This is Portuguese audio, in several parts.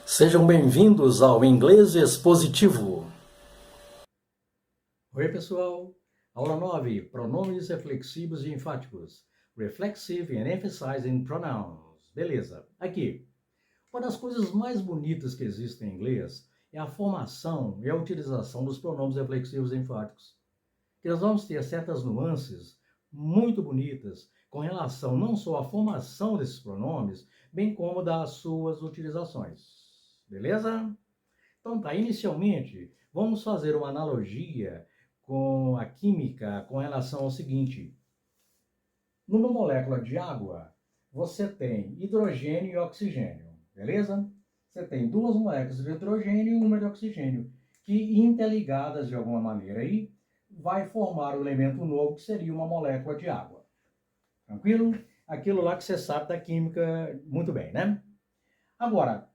Sejam bem-vindos ao Inglês Expositivo. Oi, pessoal. Aula 9, pronomes reflexivos e enfáticos. Reflexive and emphasizing pronouns. Beleza. Aqui. Uma das coisas mais bonitas que existem em inglês é a formação e a utilização dos pronomes reflexivos e enfáticos. Que nós vamos ter certas nuances muito bonitas com relação não só à formação desses pronomes, bem como das suas utilizações. Beleza? Então tá, inicialmente, vamos fazer uma analogia com a química com relação ao seguinte. Numa molécula de água, você tem hidrogênio e oxigênio, beleza? Você tem duas moléculas de hidrogênio e uma de oxigênio, que interligadas de alguma maneira aí, vai formar o elemento novo, que seria uma molécula de água. Tranquilo? Aquilo lá que você sabe da química muito bem, né? Agora,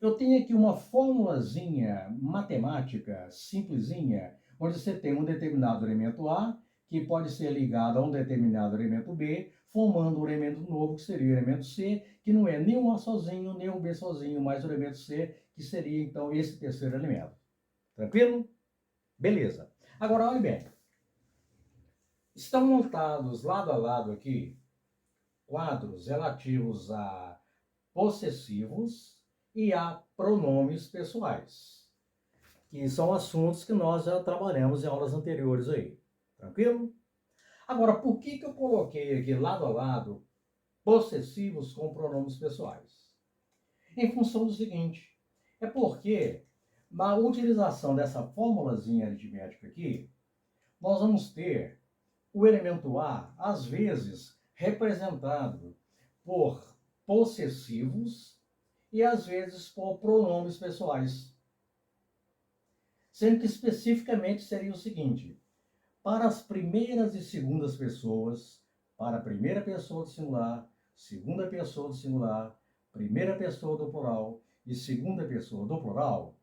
eu tenho aqui uma formulazinha matemática simplesinha, onde você tem um determinado elemento A, que pode ser ligado a um determinado elemento B, formando um elemento novo, que seria o elemento C, que não é nem um A sozinho, nem um B sozinho, mas o elemento C, que seria, então, esse terceiro elemento. Tranquilo? Beleza. Agora, olhe bem. Estão montados lado a lado aqui quadros relativos a possessivos e a pronomes pessoais, que são assuntos que nós já trabalhamos em aulas anteriores aí. Tranquilo? Agora, por que eu coloquei aqui lado a lado possessivos com pronomes pessoais? Em função do seguinte, é porque na utilização dessa formulazinha aritmética aqui, nós vamos ter o elemento A, às vezes, representado por possessivos e, às vezes, por pronomes pessoais. Sendo que, especificamente, seria o seguinte: para as primeiras e segundas pessoas, para a primeira pessoa do singular, segunda pessoa do singular, primeira pessoa do plural e segunda pessoa do plural,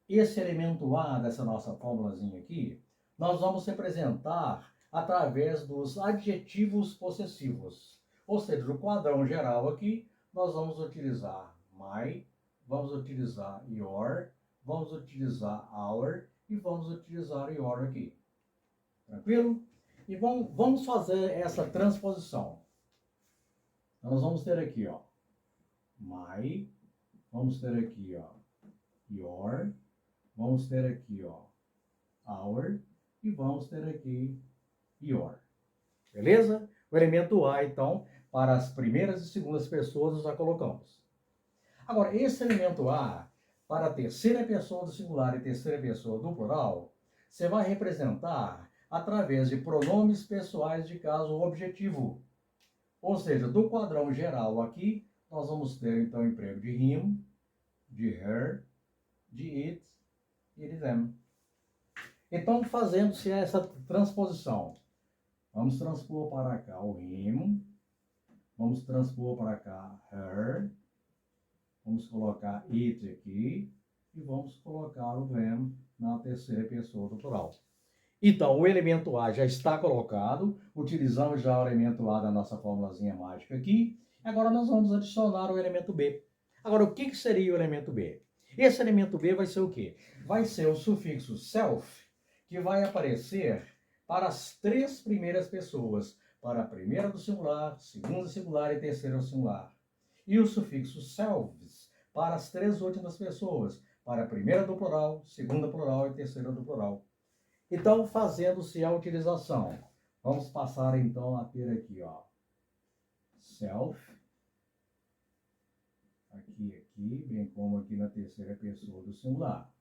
esse elemento A dessa nossa fórmulazinha aqui, nós vamos representar através dos adjetivos possessivos. Ou seja, no quadrão geral aqui, nós vamos utilizar my, vamos utilizar your, vamos utilizar our e vamos utilizar your aqui. Tranquilo? E vamos fazer essa transposição. Então, nós vamos ter aqui, ó, my, vamos ter aqui, ó, your, vamos ter aqui, ó, our e vamos ter aqui your. Beleza? O elemento A, então, para as primeiras e segundas pessoas, nós já colocamos. Agora, esse elemento A, para a terceira pessoa do singular e terceira pessoa do plural, você vai representar através de pronomes pessoais de caso objetivo. Ou seja, do quadrão geral aqui, nós vamos ter, então, o emprego de him, de her, de it e de them. Então, fazendo-se essa transposição, vamos transpor para cá o him, vamos transpor para cá her, vamos colocar it aqui e vamos colocar o them na terceira pessoa do plural. Então, o elemento A já está colocado, utilizamos já o elemento A da nossa formulazinha mágica aqui. Agora nós vamos adicionar o elemento B. Agora, o que seria o elemento B? Esse elemento B vai ser o quê? Vai ser o sufixo self, que vai aparecer para as três primeiras pessoas, para a primeira do singular, segunda do singular e terceira do singular. E o sufixo selves para as três últimas pessoas, para a primeira do plural, segunda do plural e terceira do plural. Então, fazendo-se a utilização, vamos passar então a ter aqui, ó, self, aqui, bem como aqui na terceira pessoa do singular.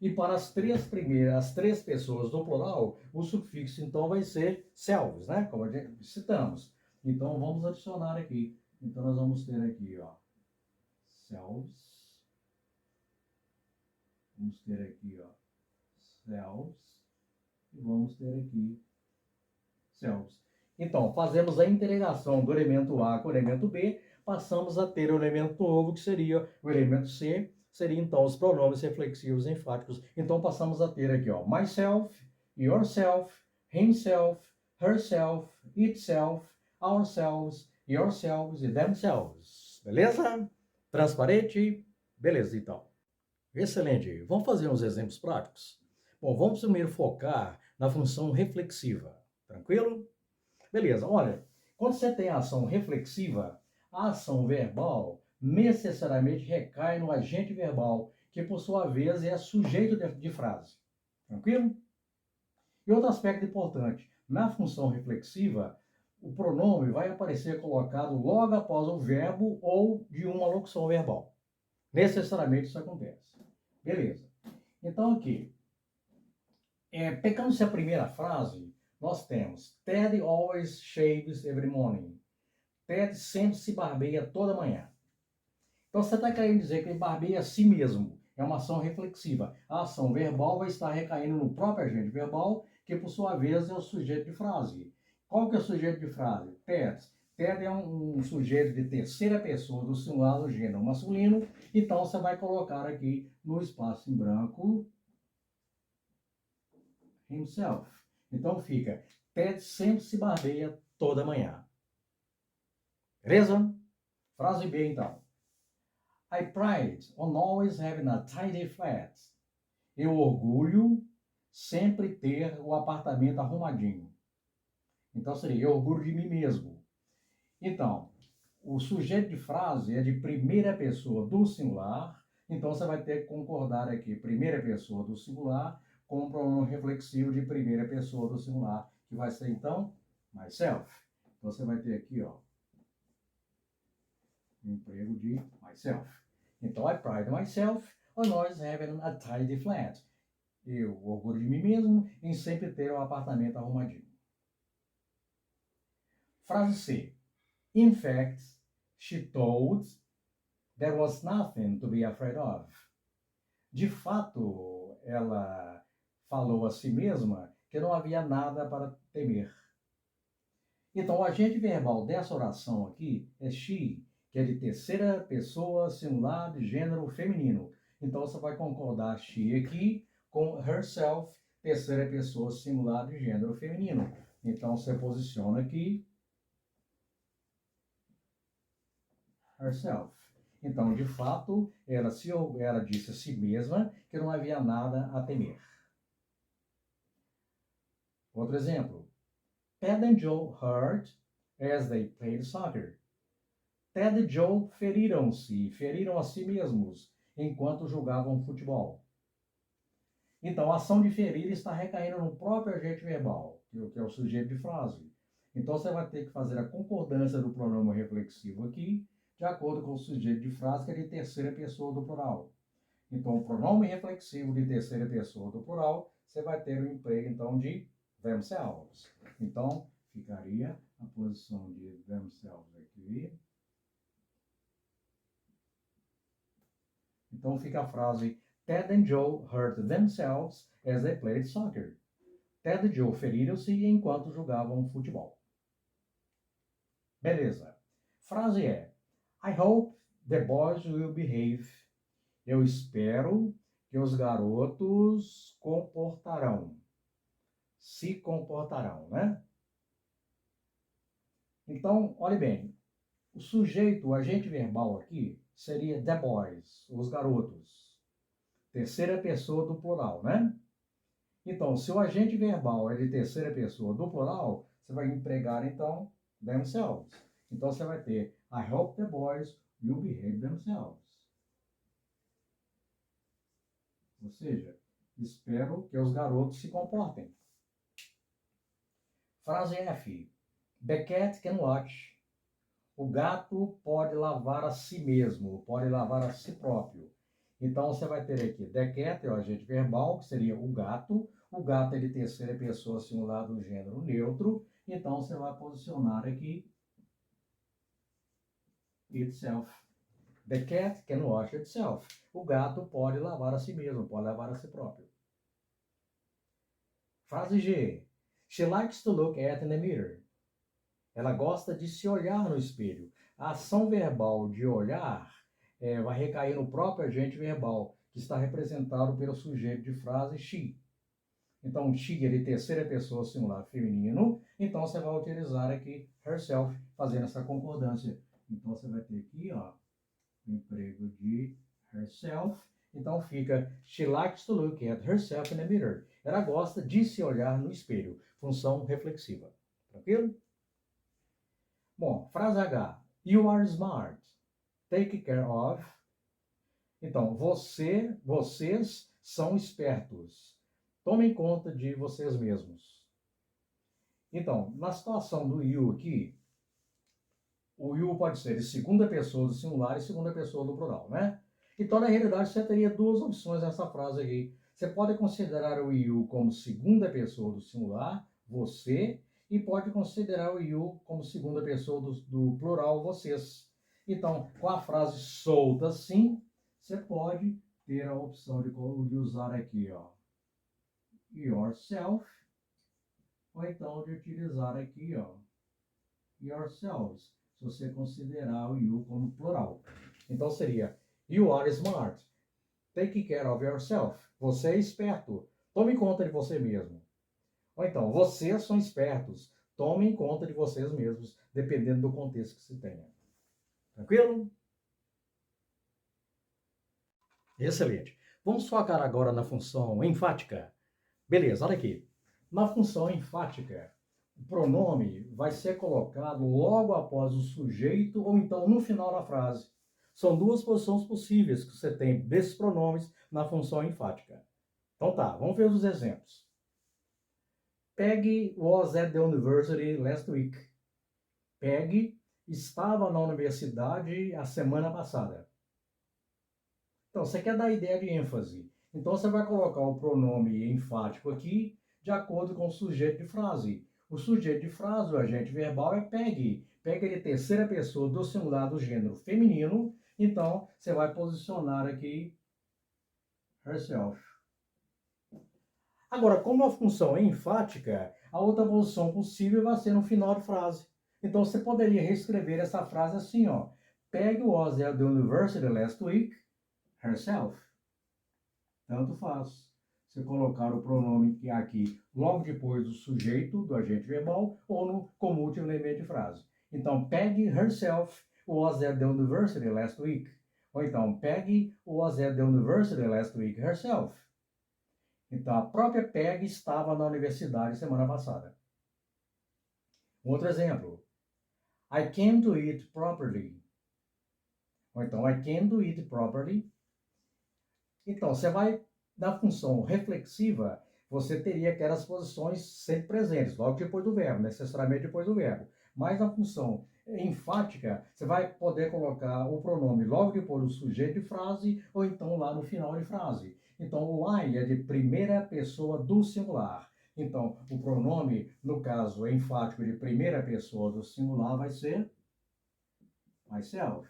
E para as três pessoas do plural, o sufixo então vai ser selves, né? Como a gente citamos. Então, vamos adicionar aqui. Então, nós vamos ter aqui, ó, selves. Vamos ter aqui, ó, selves, e vamos ter aqui selves. Então, fazemos a integração do elemento A com o elemento B, passamos a ter o elemento novo, que seria o elemento C, seria então os pronomes reflexivos enfáticos. Então, passamos a ter aqui, ó, myself, yourself, himself, herself, itself, ourselves e yourselves e themselves. Beleza? Transparente? Beleza, então. Excelente. Vamos fazer uns exemplos práticos? Bom, vamos primeiro focar na função reflexiva. Tranquilo? Beleza, olha, quando você tem a ação reflexiva, a ação verbal necessariamente recai no agente verbal, que por sua vez é sujeito de frase. Tranquilo? E outro aspecto importante, na função reflexiva, o pronome vai aparecer colocado logo após o verbo ou de uma locução verbal. Necessariamente isso acontece. Beleza. Então aqui, pegando-se a primeira frase, nós temos Ted always shaves every morning. Ted sempre se barbeia toda manhã. Então você está querendo dizer que ele barbeia a si mesmo. É uma ação reflexiva. A ação verbal vai estar recaindo no próprio agente verbal, que por sua vez é o sujeito de frase. Qual que é o sujeito de frase? Ted. Ted é um sujeito de terceira pessoa do singular do gênero masculino. Então você vai colocar aqui no espaço em branco himself. Então fica, Ted sempre se barbeia toda manhã. Beleza? Frase B, então. I pride on always having a tidy flat. Eu orgulho sempre ter o apartamento arrumadinho. Então seria, eu orgulho de mim mesmo. Então, o sujeito de frase é de primeira pessoa do singular. Então você vai ter que concordar aqui, primeira pessoa do singular, com o pronome reflexivo de primeira pessoa do singular, que vai ser, então, myself. Então, você vai ter aqui, ó, o emprego de myself. Então, I pride myself on always having a tidy flat. Eu orgulho de mim mesmo em sempre ter um apartamento arrumadinho. Frase C. In fact, she told there was nothing to be afraid of. De fato, ela falou a si mesma que não havia nada para temer. Então, o agente verbal dessa oração aqui é she, que é de terceira pessoa singular de gênero feminino. Então, você vai concordar she aqui com herself, terceira pessoa singular de gênero feminino. Então, você posiciona aqui herself. Então, de fato, ela disse a si mesma que não havia nada a temer. Outro exemplo. Ted and Joe hurt as they played soccer. Ted e Joe feriram a si mesmos enquanto jogavam futebol. Então, a ação de ferir está recaindo no próprio agente verbal, que é o sujeito de frase. Então, você vai ter que fazer a concordância do pronome reflexivo aqui, de acordo com o sujeito de frase, que é de terceira pessoa do plural. Então, o pronome reflexivo de terceira pessoa do plural, você vai ter o emprego, então, de themselves. Então, ficaria a posição de themselves aqui. Então, fica a frase Ted and Joe hurt themselves as they played soccer. Ted e Joe feriram-se enquanto jogavam futebol. Beleza. Frase é I hope the boys will behave. Eu espero que os garotos se comportarão, né? Então, olhe bem, o sujeito, o agente verbal aqui, seria the boys, os garotos. Terceira pessoa do plural, né? Então, se o agente verbal é de terceira pessoa do plural, você vai empregar, então, themselves. Então, você vai ter I hope the boys will behave themselves. Ou seja, espero que os garotos se comportem. Frase F. The cat can watch. O gato pode lavar a si mesmo, pode lavar a si próprio. Então, você vai ter aqui, the cat é o agente verbal, que seria o gato. O gato é de terceira pessoa singular do gênero neutro. Então, você vai posicionar aqui itself. The cat can wash itself. O gato pode lavar a si mesmo, pode lavar a si próprio. Frase G. She likes to look at in the mirror. Ela gosta de se olhar no espelho. A ação verbal de olhar vai recair no próprio agente verbal, que está representado pelo sujeito de frase she. Então, she é de terceira pessoa singular feminino. Então, você vai utilizar aqui herself, fazendo essa concordância. Então, você vai ter aqui, ó, o emprego de herself. Então, fica, she likes to look at herself in the mirror. Ela gosta de se olhar no espelho. Função reflexiva. Tranquilo? Bom, frase H. You are smart. Take care of. Então, vocês são espertos. Tomem conta de vocês mesmos. Então, na situação do you aqui, o you pode ser de segunda pessoa do singular e segunda pessoa do plural, né? Então, na realidade, você teria duas opções nessa frase aqui. Você pode considerar o you como segunda pessoa do singular, você, e pode considerar o you como segunda pessoa do plural, vocês. Então, com a frase solta assim, você pode ter a opção de usar aqui, ó, yourself, ou então de utilizar aqui, ó, yourselves, se você considerar o you como plural. Então seria, you are smart. Take care of yourself. Você é esperto. Tome conta de você mesmo. Ou então, vocês são espertos. Tomem conta de vocês mesmos, dependendo do contexto que se tenha. Tranquilo? Excelente. Vamos focar agora na função enfática. Beleza, olha aqui. Na função enfática, o pronome vai ser colocado logo após o sujeito ou então no final da frase. São duas posições possíveis que você tem desses pronomes na função enfática. Então tá, vamos ver os exemplos. Peggy was at the university last week. Peggy estava na universidade a semana passada. Então, você quer dar ideia de ênfase. Então, você vai colocar o pronome enfático aqui de acordo com o sujeito de frase. O sujeito de frase, o agente verbal, é Peggy. Peggy é de terceira pessoa do singular do gênero feminino. Então, você vai posicionar aqui herself. Agora, como a função é enfática, a outra posição possível vai ser no final de frase. Então, você poderia reescrever essa frase assim, ó. Peggy was at the university last week herself. Tanto faz. Você colocar o pronome que é aqui logo depois do sujeito, do agente verbal, ou no como último elemento de frase. Então, Peggy herself was at the university last week. Ou então, Peggy was at the university last week herself. Então, a própria Peggy estava na universidade semana passada. Outro exemplo. I came to eat properly. Ou então, I came to eat properly. Então, você vai, na função reflexiva, você teria aquelas posições sempre presentes, logo depois do verbo, necessariamente depois do verbo. Mas na função enfática, você vai poder colocar o pronome logo depois do sujeito de frase, ou então lá no final de frase. Então, o I é de primeira pessoa do singular. Então, o pronome, no caso enfático de primeira pessoa do singular, vai ser myself.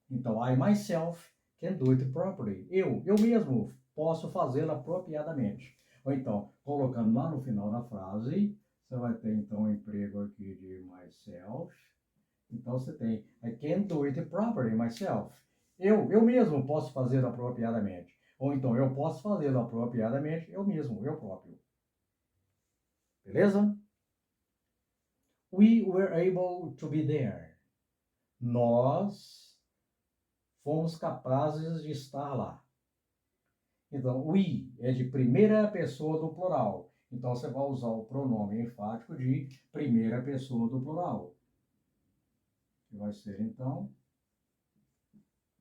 Então, I myself can do it properly. Eu mesmo posso fazê-lo apropriadamente. Ou então, colocando lá no final da frase, você vai ter então o emprego aqui de myself. Então você tem I can do it properly myself. Eu mesmo posso fazê-lo apropriadamente. Ou então, eu posso fazê-lo apropriadamente eu mesmo, eu próprio. Beleza? We were able to be there. Nós fomos capazes de estar lá. Então, we é de primeira pessoa do plural. Então, você vai usar o pronome enfático de primeira pessoa do plural. Que vai ser, então,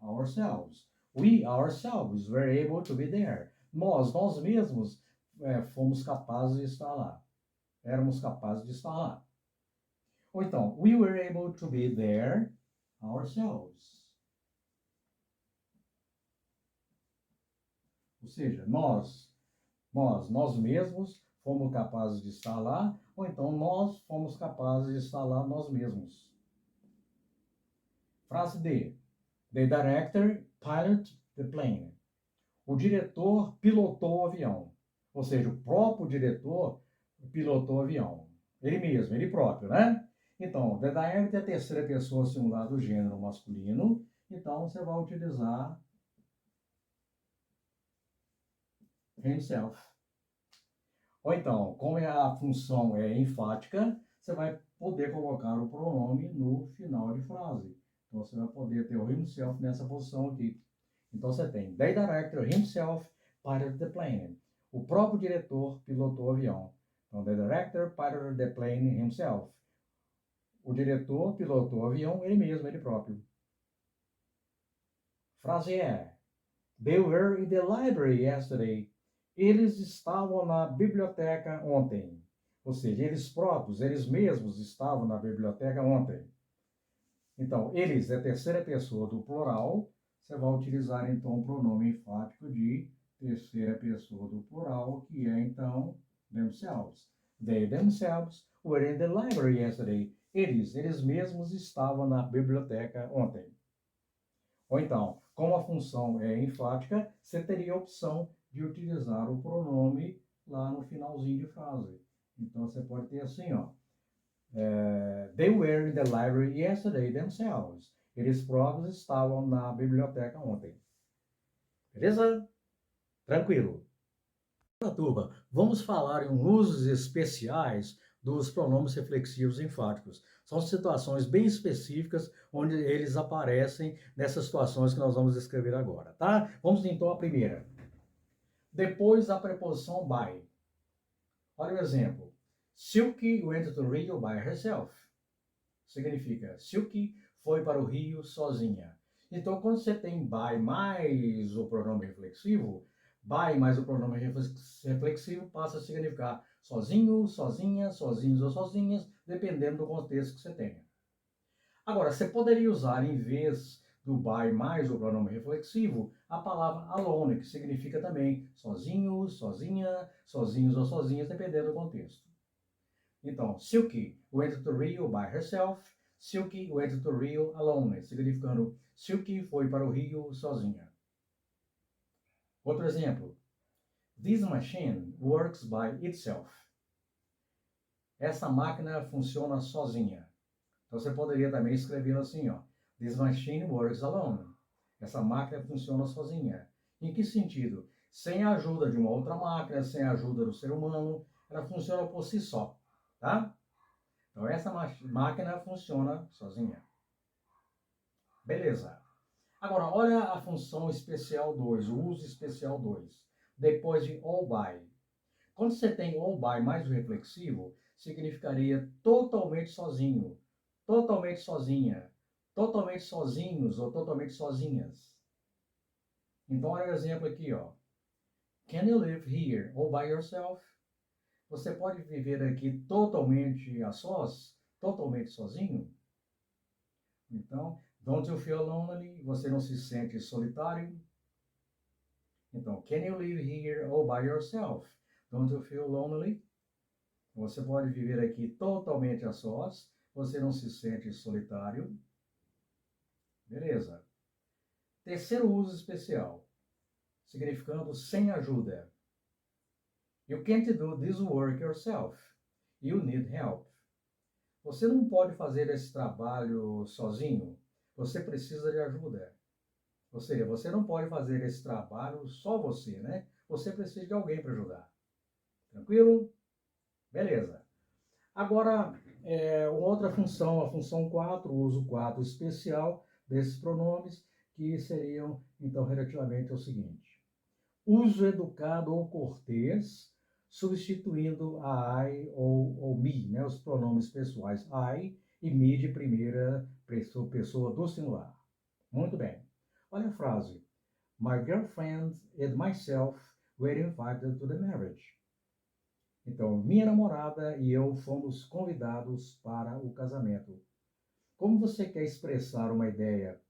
ourselves. We ourselves were able to be there. Nós mesmos, fomos capazes de estar lá. Éramos capazes de estar lá. Ou então, we were able to be there ourselves. Ou seja, nós mesmos fomos capazes de estar lá, ou então nós fomos capazes de estar lá nós mesmos. Frase D. The director piloted the plane. O diretor pilotou o avião. Ou seja, o próprio diretor pilotou o avião. Ele mesmo, ele próprio, né? Então, the director é a terceira pessoa singular do gênero masculino. Então, você vai utilizar himself. Ou então, como a função é enfática, você vai poder colocar o pronome no final de frase. Então, você vai poder ter o himself nessa posição aqui. Então, você tem the director himself piloted the plane. O próprio diretor pilotou o avião. Então, the director piloted the plane himself. O diretor pilotou o avião ele mesmo, ele próprio. Frase é: They were in the library yesterday. Eles estavam na biblioteca ontem. Ou seja, eles próprios, eles mesmos estavam na biblioteca ontem. Então, eles é a terceira pessoa do plural. Você vai utilizar, então, o pronome enfático de terceira pessoa do plural, que é, então, themselves. They themselves were in the library yesterday. Eles mesmos estavam na biblioteca ontem. Ou então, como a função é enfática, você teria a opção de utilizar o pronome lá no finalzinho de frase. Então, você pode ter assim, ó. They were in the library yesterday themselves. Eles próprios estavam na biblioteca ontem. Beleza? Tranquilo. Agora, turma, vamos falar em usos especiais dos pronomes reflexivos enfáticos. São situações bem específicas onde eles aparecem nessas situações que nós vamos descrever agora, tá? Vamos então à primeira. Depois da preposição by. Olha o exemplo. Silky went to Rio by herself. Significa, Silky foi para o Rio sozinha. Então, quando você tem by mais o pronome reflexivo, by mais o pronome reflexivo passa a significar sozinho, sozinha, sozinhos ou sozinhas, dependendo do contexto que você tenha. Agora, você poderia usar, em vez do by mais o pronome reflexivo, a palavra alone, que significa também sozinho, sozinha, sozinhos ou sozinhas, dependendo do contexto. Então, Silky went to Rio by herself. Silky went to Rio alone, significando Silky foi para o Rio sozinha. Outro exemplo. This machine works by itself. Essa máquina funciona sozinha. Então você poderia também escrever assim, ó. This machine works alone. Essa máquina funciona sozinha. Em que sentido? Sem a ajuda de uma outra máquina, sem a ajuda do ser humano, ela funciona por si só, tá? Então, essa máquina funciona sozinha. Beleza. Agora, olha a função especial 2, o uso especial 2. Depois de all by. Quando você tem all by mais o reflexivo, significaria totalmente sozinho, totalmente sozinha, totalmente sozinhos ou totalmente sozinhas. Então, olha o exemplo aqui, ó. Can you live here all by yourself? Você pode viver aqui totalmente a sós? Totalmente sozinho? Então, don't you feel lonely? Você não se sente solitário? Então, can you live here all by yourself? Don't you feel lonely? Você pode viver aqui totalmente a sós? Você não se sente solitário? Beleza. Terceiro uso especial, significando sem ajuda. You can't do this work yourself. You need help. Você não pode fazer esse trabalho sozinho. Você precisa de ajuda. Ou seja, você não pode fazer esse trabalho só você, né? Você precisa de alguém para ajudar. Tranquilo? Beleza. Agora, uma outra função, a função 4, o uso 4 especial desses pronomes, que seriam, então, relativamente ao seguinte. Uso educado ou cortês, substituindo a I ou me, né? Os pronomes pessoais I e me de primeira pessoa do singular. Muito bem. Olha a frase. My girlfriend and myself were invited to the marriage. Então, minha namorada e eu fomos convidados para o casamento. Como você quer expressar uma ideia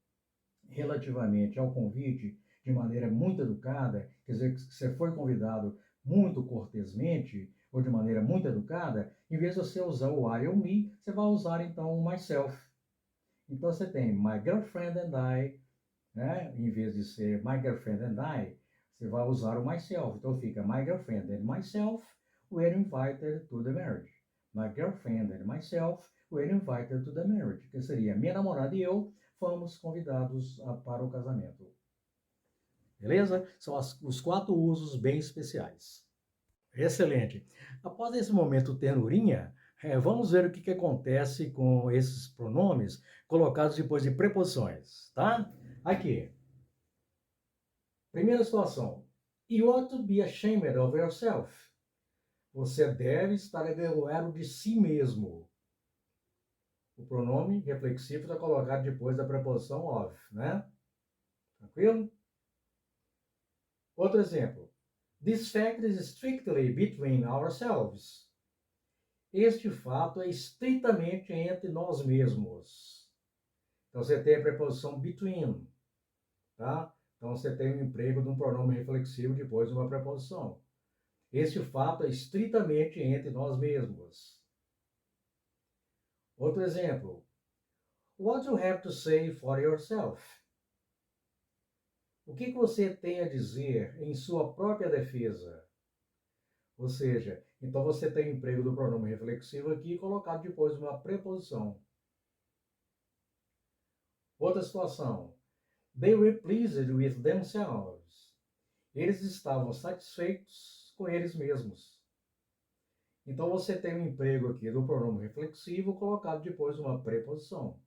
relativamente ao convite de maneira muito educada, quer dizer, que você foi convidado muito cortesmente ou de maneira muito educada, em vez de você usar o I ou me, você vai usar então o myself. Então você tem my girlfriend and I, né? Em vez de ser my girlfriend and I, você vai usar o myself. Então fica my girlfriend and myself were invited to the marriage. My girlfriend and myself were invited to the marriage. Que seria minha namorada e eu fomos convidados para o casamento. Beleza? São os 4 usos bem especiais. Excelente. Após esse momento ternurinha, vamos ver o que acontece com esses pronomes colocados depois de preposições, tá? Aqui, primeira situação. You ought to be ashamed of yourself. Você deve estar envergonhado de si mesmo. O pronome reflexivo está colocado depois da preposição of, né? Tranquilo? Outro exemplo. This fact is strictly between ourselves. Este fato é estritamente entre nós mesmos. Então, você tem a preposição between, tá? Então, você tem o emprego de um pronome reflexivo depois de uma preposição. Este fato é estritamente entre nós mesmos. Outro exemplo. What you have to say for yourself? O que você tem a dizer em sua própria defesa? Ou seja, então você tem o emprego do pronome reflexivo aqui colocado depois de uma preposição. Outra situação. They were pleased with themselves. Eles estavam satisfeitos com eles mesmos. Então você tem o emprego aqui do pronome reflexivo colocado depois de uma preposição.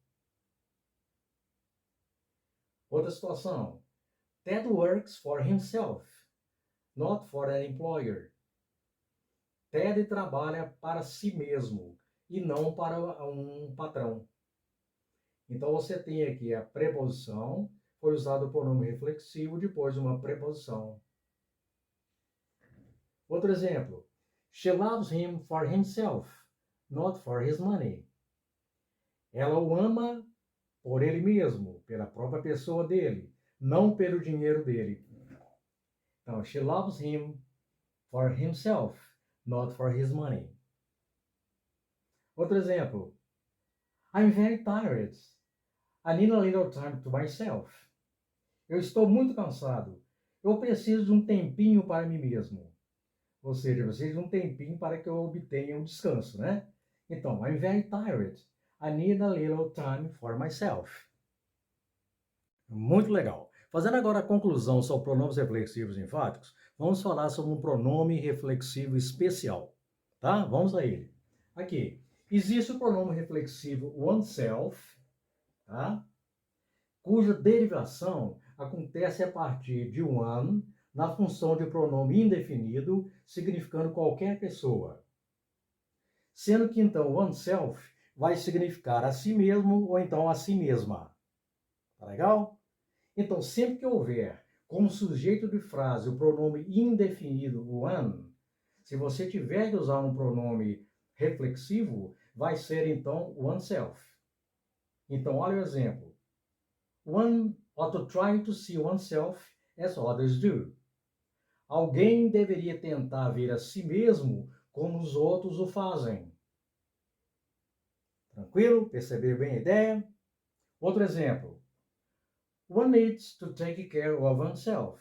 Outra situação. Ted works for himself, not for an employer. Ted trabalha para si mesmo e não para um patrão. Então você tem aqui a preposição, foi usado o pronome reflexivo depois de uma preposição. Outro exemplo. She loves him for himself, not for his money. Ela o ama por ele mesmo, pela própria pessoa dele, não pelo dinheiro dele. Então, she loves him for himself, not for his money. Outro exemplo. I'm very tired. I need a little time to myself. Eu estou muito cansado. Eu preciso de um tempinho para mim mesmo. Ou seja, eu preciso de um tempinho para que eu obtenha um descanso, né? Então, I'm very tired. I need a little time for myself. Muito legal. Fazendo agora a conclusão sobre pronomes reflexivos enfáticos, vamos falar sobre um pronome reflexivo especial, tá? Vamos a ele. Aqui, existe o pronome reflexivo oneself, tá? Cuja derivação acontece a partir de one, na função de pronome indefinido, significando qualquer pessoa. Sendo que, então, oneself vai significar a si mesmo ou então a si mesma. Tá legal? Então, sempre que houver como sujeito de frase o pronome indefinido one, se você tiver que usar um pronome reflexivo, vai ser, então, oneself. Então, olha o exemplo. One ought to try to see oneself as others do. Alguém deveria tentar ver a si mesmo como os outros o fazem. Tranquilo? Percebeu bem a ideia? Outro exemplo. One needs to take care of oneself.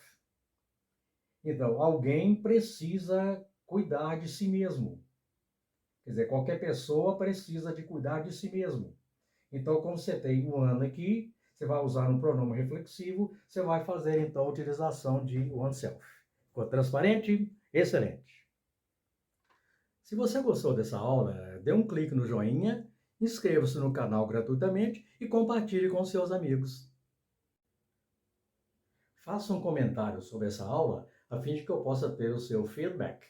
Então, alguém precisa cuidar de si mesmo. Quer dizer, qualquer pessoa precisa de cuidar de si mesmo. Então, como você tem o one aqui, você vai usar um pronome reflexivo, você vai fazer, então, a utilização de oneself. Ficou transparente? Excelente! Se você gostou dessa aula, dê um clique no joinha, inscreva-se no canal gratuitamente e compartilhe com seus amigos. Faça um comentário sobre essa aula, a fim de que eu possa ter o seu feedback.